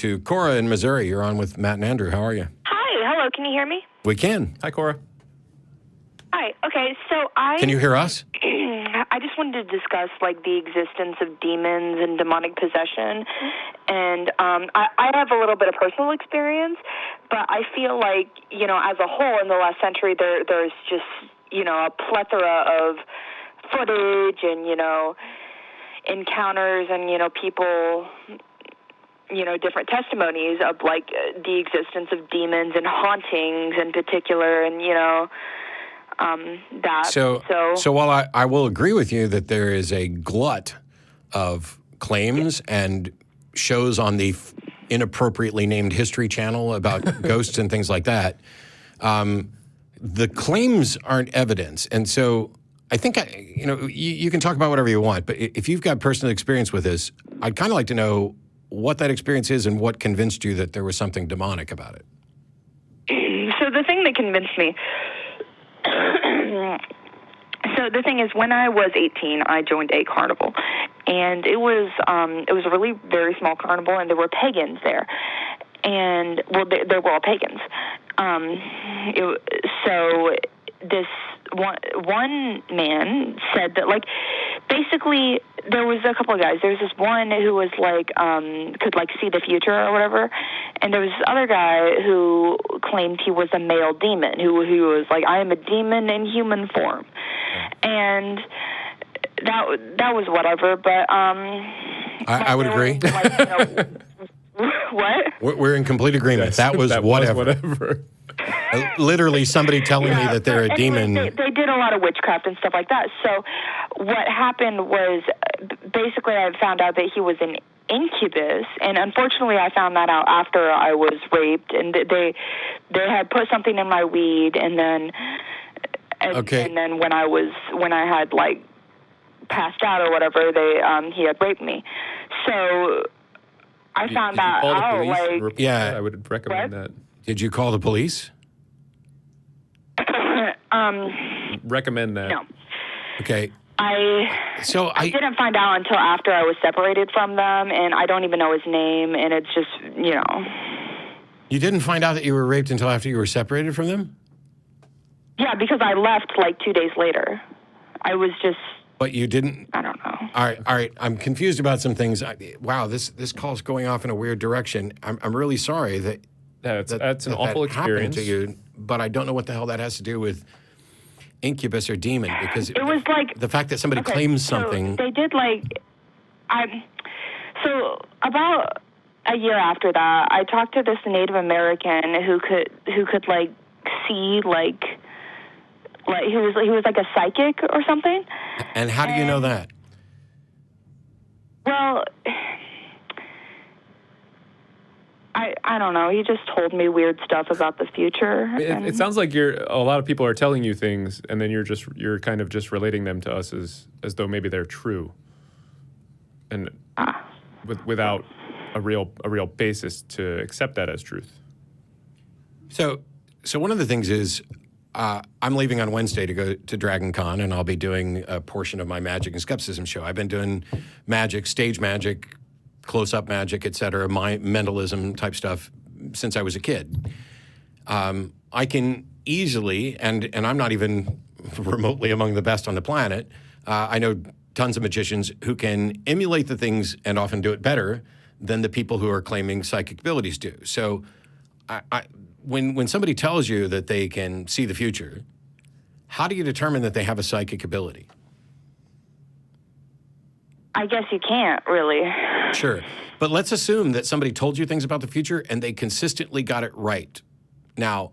to Cora in Missouri. You're on with Matt and Andrew. How are you? Hi. Hello. Can you hear me? We can. Hi, Cora. Hi. Okay. So Can you hear us? I just wanted to discuss like the existence of demons and demonic possession, and I have a little bit of personal experience, but I feel like as a whole in the last century there's just a plethora of footage and encounters and people different testimonies of like the existence of demons and hauntings in particular, and that. So while I will agree with you that there is a glut of claims and shows on the inappropriately named History Channel about ghosts and things like that, the claims aren't evidence. And so I think, you can talk about whatever you want, but if you've got personal experience with this, I'd kind of like to know what that experience is and what convinced you that there was something demonic about it. So the thing that convinced me, so the thing is, when I was 18, I joined a carnival, and it was a really very small carnival, and there were pagans there, and they were all pagans. So this one man said that, like, basically there was a couple of guys. There was this one who was like could like see the future or whatever, and there was this other guy who claimed he was a male demon who was like, I am a demon in human form, and that was whatever. But I would agree. Like, what? We're in complete agreement. Yes, that was whatever. whatever. Literally somebody telling me that they're a demon. They did a lot of witchcraft and stuff like that. So what happened was basically I found out that he was an incubus, and unfortunately I found that out after I was raped, and they had put something in my weed, and then and then when I had like passed out or whatever, he had raped me. So I found that out. Like, yeah, I would recommend that. Did you call the police? Recommend that. No. Okay. I didn't find out until after I was separated from them, and I don't even know his name, and it's just, You didn't find out that you were raped until after you were separated from them? Yeah, because I left like 2 days later. I was just... But you didn't... I don't know. All right. I'm confused about some things. Wow, this call's going off in a weird direction. I'm really sorry that... That's an awful experience to you, but I don't know what the hell that has to do with incubus or demon, because it was like the fact that somebody claims something. They did so about a year after that, I talked to this Native American who could like see like he was like a psychic or something. And how do you know that? Well, I don't know. He just told me weird stuff about the future. It sounds like a lot of people are telling you things, and then you're kind of just relating them to us as though maybe they're true, and without a real basis to accept that as truth. So one of the things is I'm leaving on Wednesday to go to Dragon Con, and I'll be doing a portion of my magic and skepticism show. I've been doing magic, stage magic, close-up magic, et cetera, my mentalism type stuff since I was a kid. I can easily, and I'm not even remotely among the best on the planet, I know tons of magicians who can emulate the things and often do it better than the people who are claiming psychic abilities do. So when somebody tells you that they can see the future, how do you determine that they have a psychic ability? I guess you can't, really. Sure. But let's assume that somebody told you things about the future and they consistently got it right. Now,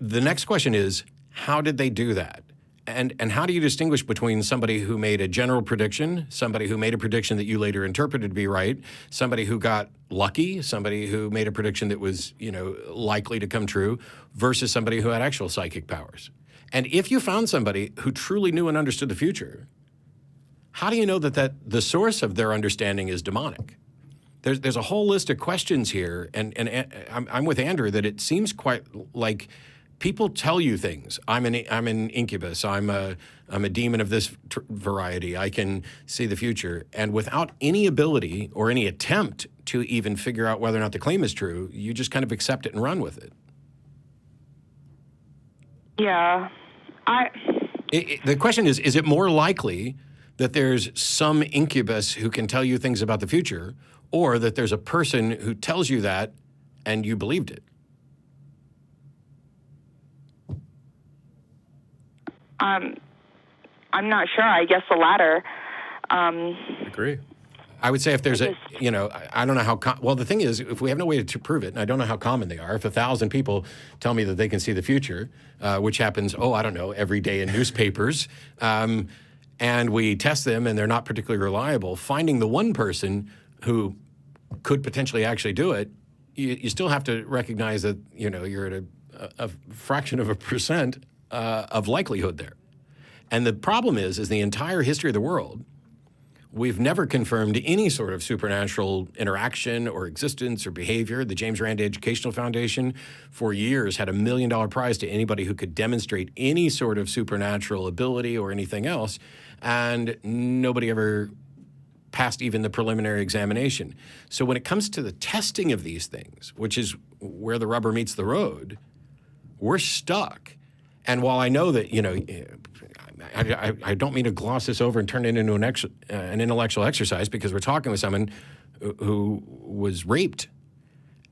the next question is, how did they do that? And how do you distinguish between somebody who made a general prediction, somebody who made a prediction that you later interpreted to be right, somebody who got lucky, somebody who made a prediction that was, likely to come true, versus somebody who had actual psychic powers? And if you found somebody who truly knew and understood the future, how do you know that the source of their understanding is demonic? There's a whole list of questions here, and I'm with Andrew that it seems quite like people tell you things. I'm an incubus. I'm a demon of this variety. I can see the future. And without any ability or any attempt to even figure out whether or not the claim is true, you just kind of accept it and run with it. Yeah. The question is it more likely that there's some incubus who can tell you things about the future, or that there's a person who tells you that and you believed it? I'm not sure. I guess the latter. Agree. I would say if there's I don't know how, well, the thing is, if we have no way to prove it, and I don't know how common they are, if 1,000 people tell me that they can see the future, which happens, every day in newspapers, and we test them and they're not particularly reliable, finding the one person who could potentially actually do it, you still have to recognize that, you're at a fraction of a percent of likelihood there. And the problem is the entire history of the world, we've never confirmed any sort of supernatural interaction or existence or behavior. The James Randi Educational Foundation for years had $1 million prize to anybody who could demonstrate any sort of supernatural ability or anything else, and nobody ever passed even the preliminary examination. So when it comes to the testing of these things, which is where the rubber meets the road, we're stuck. And while I know that, I don't mean to gloss this over and turn it into an intellectual exercise, because we're talking with someone who was raped.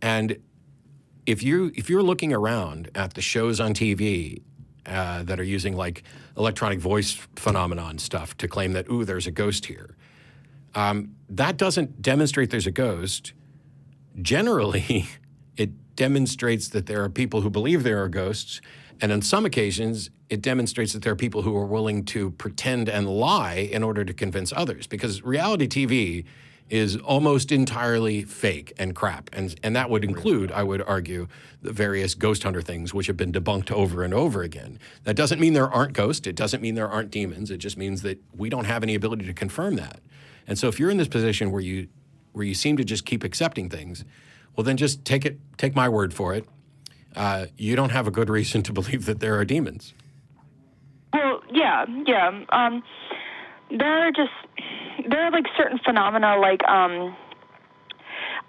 And if you're looking around at the shows on TV that are using like electronic voice phenomenon stuff to claim that, there's a ghost here, that doesn't demonstrate there's a ghost. Generally, it demonstrates that there are people who believe there are ghosts. And on some occasions, it demonstrates that there are people who are willing to pretend and lie in order to convince others. Because reality TV is almost entirely fake and crap. And that would include, I would argue, the various ghost hunter things which have been debunked over and over again. That doesn't mean there aren't ghosts. It doesn't mean there aren't demons. It just means that we don't have any ability to confirm that. And so if you're in this position where you seem to just keep accepting things, well, then just take my word for it. You don't have a good reason to believe that there are demons. Well, yeah. There are like certain phenomena, like I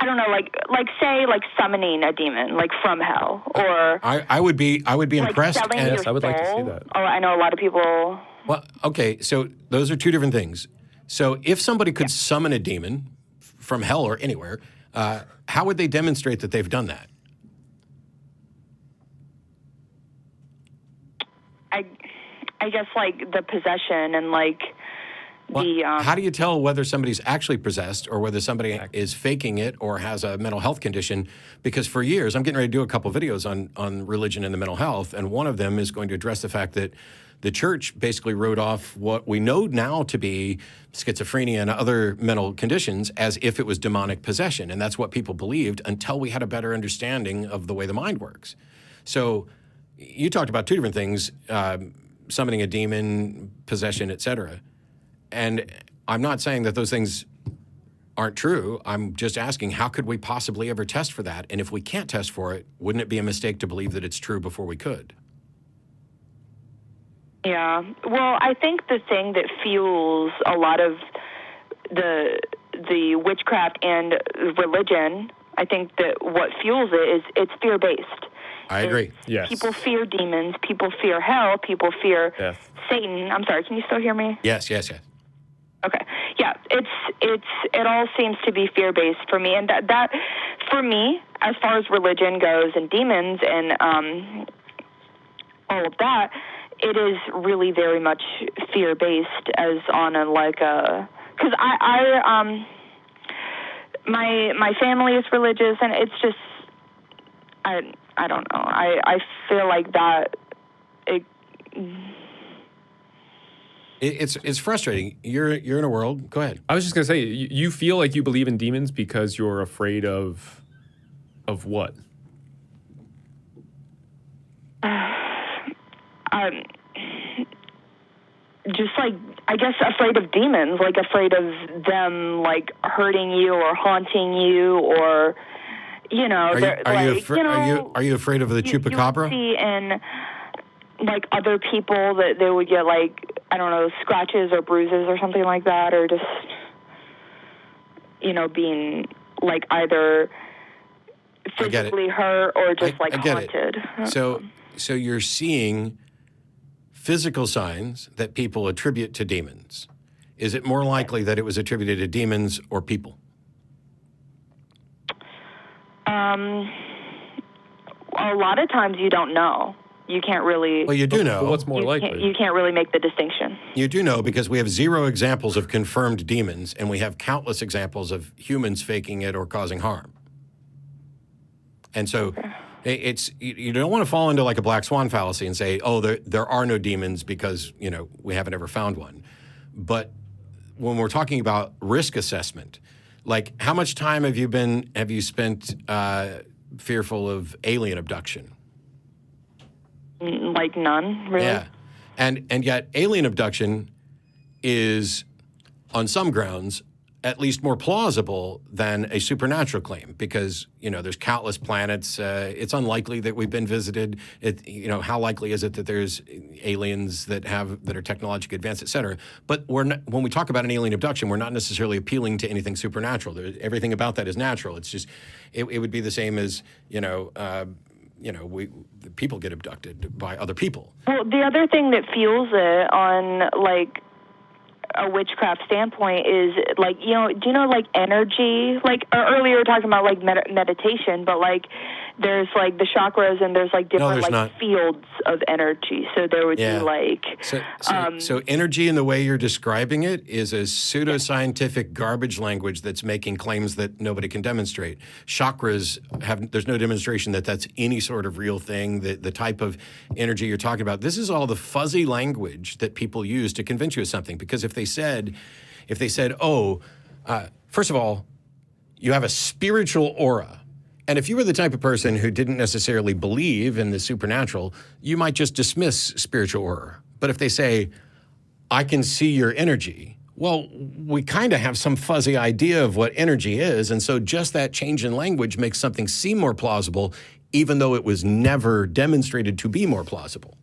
don't know, like say like summoning a demon, like from hell, or I would be like impressed. Yes, I would like to see that. Oh, I know a lot of people. Well, okay, so those are two different things. So if somebody could summon a demon from hell or anywhere, how would they demonstrate that they've done that? I guess like the possession and like the. How do you tell whether somebody's actually possessed or whether somebody is faking it or has a mental health condition? Because for years, I'm getting ready to do a couple videos on religion and the mental health, and one of them is going to address the fact that the church basically wrote off what we know now to be schizophrenia and other mental conditions as if it was demonic possession, and that's what people believed until we had a better understanding of the way the mind works. So you talked about two different things, summoning a demon, possession, etc. And I'm not saying that those things aren't true. I'm just asking, how could we possibly ever test for that? And if we can't test for it, wouldn't it be a mistake to believe that it's true before we could? Yeah. Well, I think the thing that fuels a lot of the witchcraft and religion, I think that what fuels it is it's fear-based. I agree. Yes. People fear demons. People fear hell. People fear Death. Satan. I'm sorry. Can you still hear me? Yes. Okay. Yeah. It all seems to be fear-based for me, and that for me, as far as religion goes and demons and all of that, it is really very much fear-based as on a because my family is religious, and it's just I don't know. I feel like that. It's frustrating. You're in a world. Go ahead. I was just gonna say, you feel like you believe in demons because you're afraid of what? Just like, I guess, afraid of demons, like afraid of them like hurting you or haunting you, or you know, Are you afraid of the you chupacabra? would see in like other people that they would get like, I don't know, scratches or bruises or something like that, or just, you know, being like either physically hurt or just like haunted. So you're seeing physical signs that people attribute to demons. Is it more likely that it was attributed to demons or people? A lot of times you don't know. You can't really. Well, you do know. But what's more likely? You can't really make the distinction. You do know because we have 0 examples of confirmed demons, and we have countless examples of humans faking it or causing harm. And so it's you don't want to fall into like a black swan fallacy and say, oh, there are no demons because, you know, we haven't ever found one. But when we're talking about risk assessment, like how much time have you spent fearful of alien abduction? Like none, really. Yeah. And yet alien abduction is, on some grounds, at least more plausible than a supernatural claim because, you know, there's countless planets. It's unlikely that we've been visited. You know, how likely is it that there's aliens that are technologically advanced, et cetera? But when we talk about an alien abduction, we're not necessarily appealing to anything supernatural. Everything about that is natural. It's just, it would be the same as, people get abducted by other people. Well, the other thing that fuels it on like a witchcraft standpoint is like, you know, do you know like energy? Like earlier we were talking about like meditation, but like there's like the chakras and there's like different fields of energy. So there would be like so energy in the way you're describing it is a pseudoscientific garbage language that's making claims that nobody can demonstrate. Chakras there's no demonstration that that's any sort of real thing. The type of energy you're talking about, this is all the fuzzy language that people use to convince you of something. Because if they said, first of all, you have a spiritual aura. And if you were the type of person who didn't necessarily believe in the supernatural, you might just dismiss spiritual aura. But if they say, I can see your energy, well, we kind of have some fuzzy idea of what energy is. And so just that change in language makes something seem more plausible, even though it was never demonstrated to be more plausible.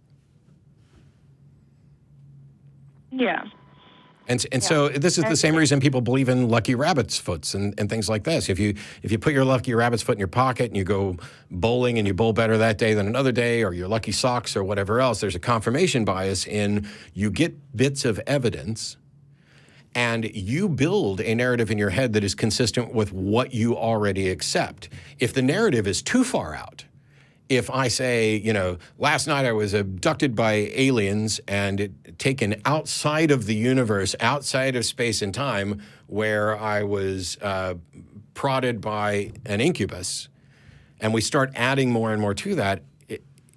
Yeah. And so this is the same reason people believe in lucky rabbit's foots and things like this. If you put your lucky rabbit's foot in your pocket and you go bowling and you bowl better that day than another day, or your lucky socks or whatever else, there's a confirmation bias in you get bits of evidence and you build a narrative in your head that is consistent with what you already accept. If the narrative is too far out, if I say, you know, last night I was abducted by aliens and taken outside of the universe, outside of space and time, where I was prodded by an incubus, and we start adding more and more to that,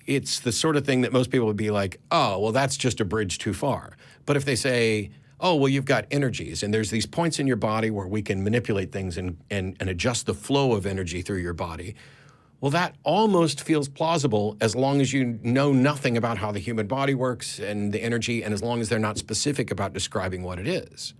it's the sort of thing that most people would be like, oh, well, that's just a bridge too far. But if they say, oh, well, you've got energies, and there's these points in your body where we can manipulate things and adjust the flow of energy through your body, well, that almost feels plausible as long as you know nothing about how the human body works and the energy, and as long as they're not specific about describing what it is.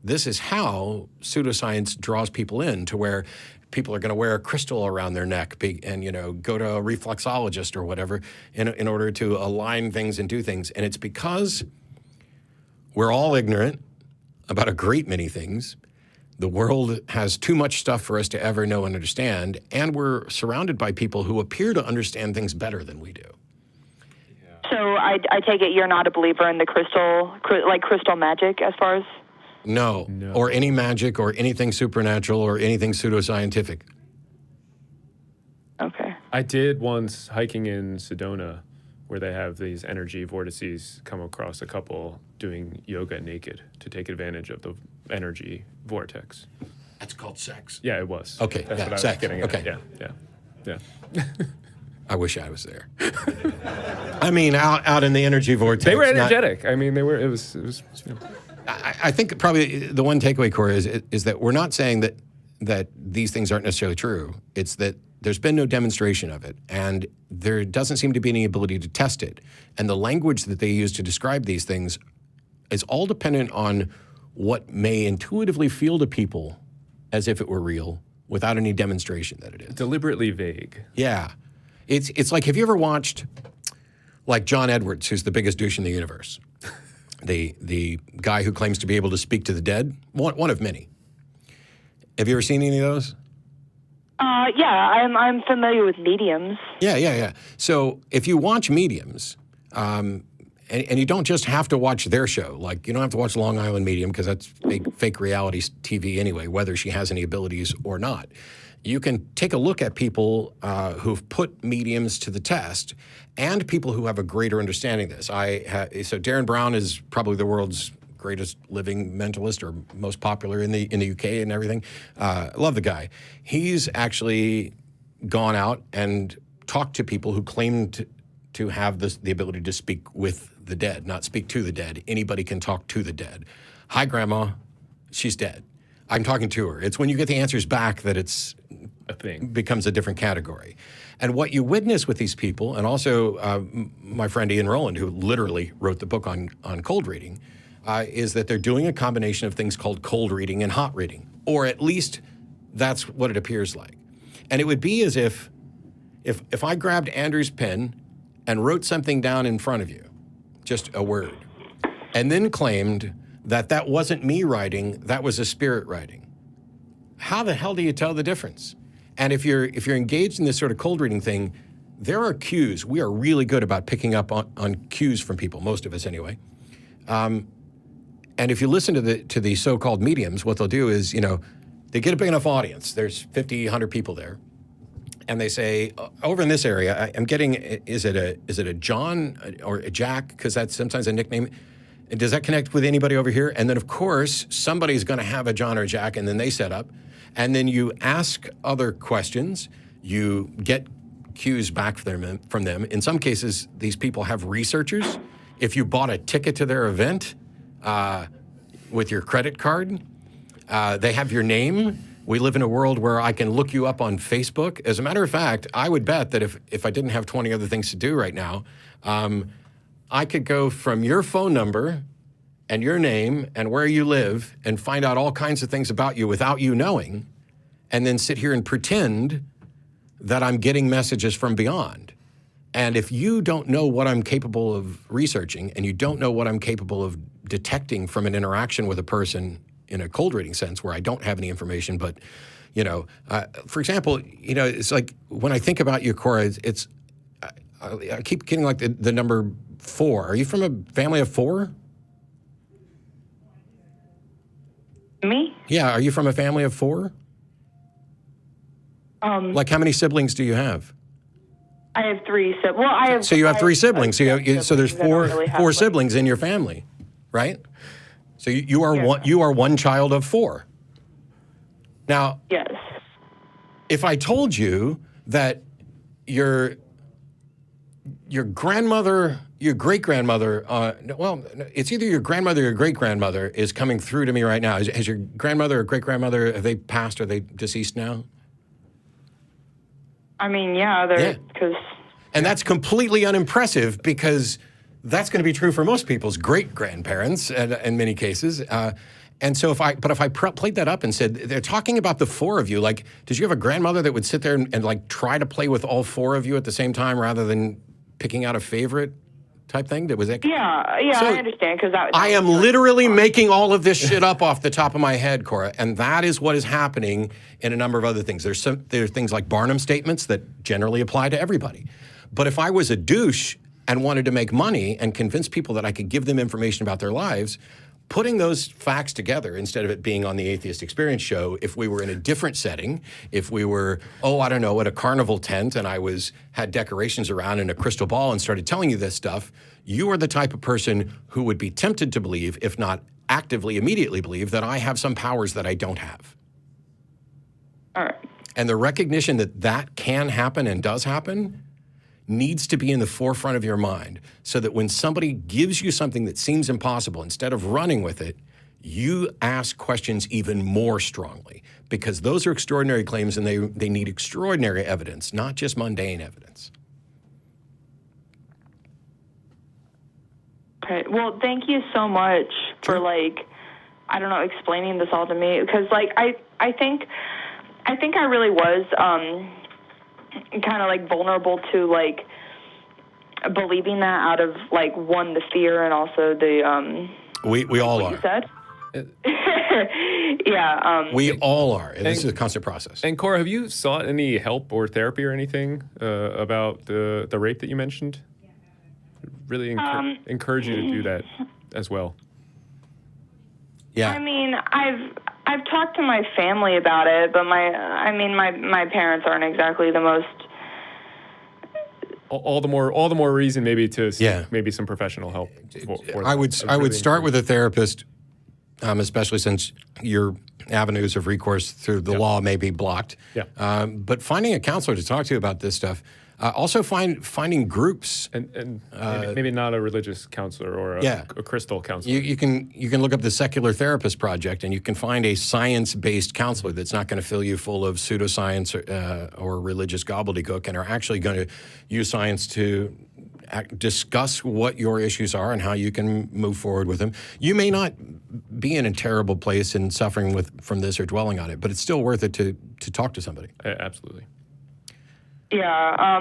This is how pseudoscience draws people in to where people are going to wear a crystal around their neck and, you know, go to a reflexologist or whatever in order to align things and do things. And it's because we're all ignorant about a great many things. The world has too much stuff for us to ever know and understand, and we're surrounded by people who appear to understand things better than we do. So I take it you're not a believer in the crystal magic as far as? No, or any magic or anything supernatural or anything pseudoscientific. Okay. I did once hiking in Sedona, where they have these energy vortices, come across a couple doing yoga naked to take advantage of the energy vortex. That's called sex. Yeah, it was. Okay, That's what I sex. was getting at. Okay. Yeah. I wish I was there. I mean, out in the energy vortex. They were energetic. I mean, they were. It was. You know. I think probably the one takeaway, Cora, is that we're not saying that these things aren't necessarily true. It's that there's been no demonstration of it, and there doesn't seem to be any ability to test it. And the language that they use to describe these things is all dependent on what may intuitively feel to people as if it were real without any demonstration that it is. Deliberately vague. Yeah. It's like, have you ever watched, like, John Edwards, who's the biggest douche in the universe? The guy who claims to be able to speak to the dead? One of many. Have you ever seen any of those? Yeah, I'm familiar with mediums. Yeah. So if you watch mediums, and you don't just have to watch their show, like you don't have to watch Long Island Medium because that's fake reality TV anyway, whether she has any abilities or not. You can take a look at people who've put mediums to the test and people who have a greater understanding of this. So Darren Brown is probably the world's greatest living mentalist, or most popular in the UK and everything. I love the guy. He's actually gone out and talked to people who claimed to have the ability to speak with the dead, not speak to the dead. Anybody can talk to the dead. Hi, Grandma. She's dead. I'm talking to her. It's when you get the answers back that it's A thing. becomes a different category. And what you witness with these people, and also my friend Ian Rowland, who literally wrote the book on cold reading, is that they're doing a combination of things called cold reading and hot reading, or at least that's what it appears like. And it would be as if I grabbed Andrew's pen and wrote something down in front of you, just a word, and then claimed that wasn't me writing, that was a spirit writing. How the hell do you tell the difference? And if you're engaged in this sort of cold reading thing, there are cues. We are really good about picking up on cues from people, most of us anyway. And if you listen to the so-called mediums, what they'll do is, they get a big enough audience. There's 50, 100 people there. And they say, over in this area, I'm getting, is it a John or a Jack? Because that's sometimes a nickname. And does that connect with anybody over here? And then, of course, somebody's going to have a John or a Jack, and then they set up. And then you ask other questions. You get cues back from them. In some cases, these people have researchers. If you bought a ticket to their event with your credit card, they have your name. We live in a world where I can look you up on Facebook. As a matter of fact, I would bet that if I didn't have 20 other things to do right now, I could go from your phone number and your name and where you live and find out all kinds of things about you without you knowing, and then sit here and pretend that I'm getting messages from beyond. And if you don't know what I'm capable of researching, and you don't know what I'm capable of detecting from an interaction with a person in a cold reading sense where I don't have any information, but, for example, it's like when I think about you, Cora, I keep getting like the number 4. Are you from a family of 4? Me? Yeah, are you from a family of 4? Like how many siblings do you have? I have 3 siblings. Well, I have. So you have 3 siblings. So so there's I don't really have, four like- siblings in your family, right? So you are Yeah. one. You are one child of 4. Now, Yes. if I told you that your grandmother, your great-grandmother, it's either your grandmother or your great-grandmother is coming through to me right now. Has your grandmother or great-grandmother, have they passed? Are they deceased now? I mean, yeah, they're because. And that's completely unimpressive because that's going to be true for most people's great-grandparents in many cases. And so if I played that up and said, they're talking about the 4 of you, like, did you have a grandmother that would sit there and like try to play with all 4 of you at the same time rather than picking out a favorite type thing? Was that? Yeah, So, I understand because that. I am literally making all of this shit up off the top of my head, Cora, and that is what is happening in a number of other things. There's things like Barnum statements that generally apply to everybody. But if I was a douche and wanted to make money and convince people that I could give them information about their lives, putting those facts together instead of it being on the Atheist Experience show, if we were in a different setting, if we were, at a carnival tent and I had decorations around and a crystal ball and started telling you this stuff, you are the type of person who would be tempted to believe, if not actively, immediately believe, that I have some powers that I don't have. All right. And the recognition that can happen and does happen needs to be in the forefront of your mind so that when somebody gives you something that seems impossible, instead of running with it, you ask questions even more strongly, because those are extraordinary claims and they need extraordinary evidence, not just mundane evidence. Okay. Well, thank you so much for explaining this all to me, because I think I think I really was kind of like vulnerable to like believing that out of like one, the fear, and also the we all what are. you said. Yeah. We all are. And this is a constant process. And Cora, have you sought any help or therapy or anything about the rape that you mentioned? Really encourage you to do that as well. Yeah. I mean, I've talked to my family about it, but my parents aren't exactly the most. All the more reason maybe to seek maybe some professional help. I would start with a therapist, especially since your avenues of recourse through the law may be blocked. Yeah. But finding a counselor to talk to about this stuff. Also finding groups. And maybe not a religious counselor or a crystal counselor. You can look up the Secular Therapist Project, and you can find a science-based counselor that's not going to fill you full of pseudoscience or religious gobbledygook, and are actually going to use science to discuss what your issues are and how you can move forward with them. You may not be in a terrible place and suffering from this or dwelling on it, but it's still worth it to talk to somebody. Absolutely. Yeah,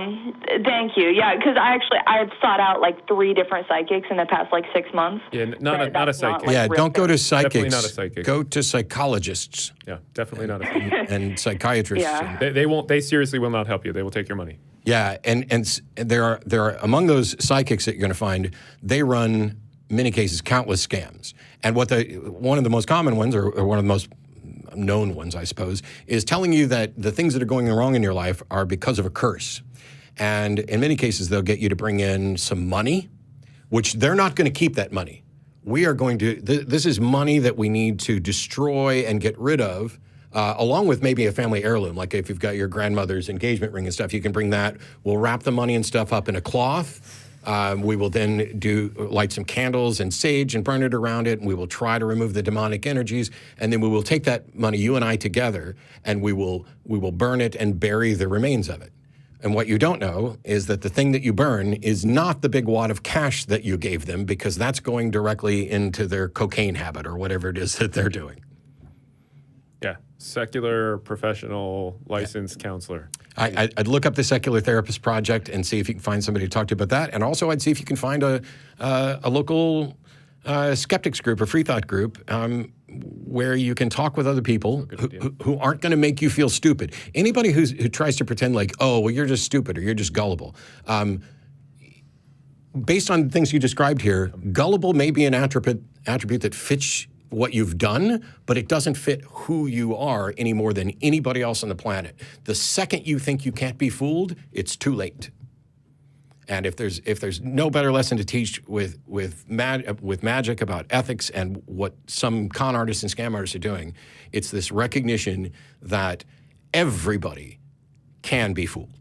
thank you. Yeah, because I've sought out like 3 different psychics in the past like 6 months. Yeah, not a psychic. Don't go to psychics. Definitely not a psychic. Go to psychologists. Yeah, definitely not a psychic. And psychiatrists. Yeah. They won't. They seriously will not help you. They will take your money. Yeah, and there are among those psychics that you're going to find, they run, in many cases, countless scams. And one of the most common ones, or one of the most known ones, I suppose, is telling you that the things that are going wrong in your life are because of a curse. And in many cases, they'll get you to bring in some money, which they're not going to keep that money. We are going to, this is money that we need to destroy and get rid of, along with maybe a family heirloom. Like if you've got your grandmother's engagement ring and stuff, you can bring that. We'll wrap the money and stuff up in a cloth. We will then light some candles and sage and burn it around it, and we will try to remove the demonic energies, and then we will take that money, you and I together, and we will burn it and bury the remains of it. And what you don't know is that the thing that you burn is not the big wad of cash that you gave them, because that's going directly into their cocaine habit or whatever it is that they're doing. Yeah, secular, professional, licensed counselor. I'd look up the Secular Therapist Project and see if you can find somebody to talk to about that. And also I'd see if you can find a local skeptics group, a free thought group, where you can talk with other people who aren't going to make you feel stupid. Anybody who tries to pretend like, oh, well, you're just stupid or you're just gullible. Based on things you described here, gullible may be an attribute that fits what you've done, but it doesn't fit who you are any more than anybody else on the planet. The second you think you can't be fooled, it's too late. And if there's no better lesson to teach with magic about ethics and what some con artists and scam artists are doing, it's this recognition that everybody can be fooled.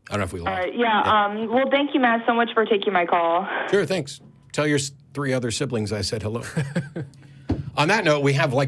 I don't know if we lost. All right, yeah. Well, thank you, Matt, so much for taking my call. Sure, thanks. Tell your 3 other siblings I said hello. On that note, we have like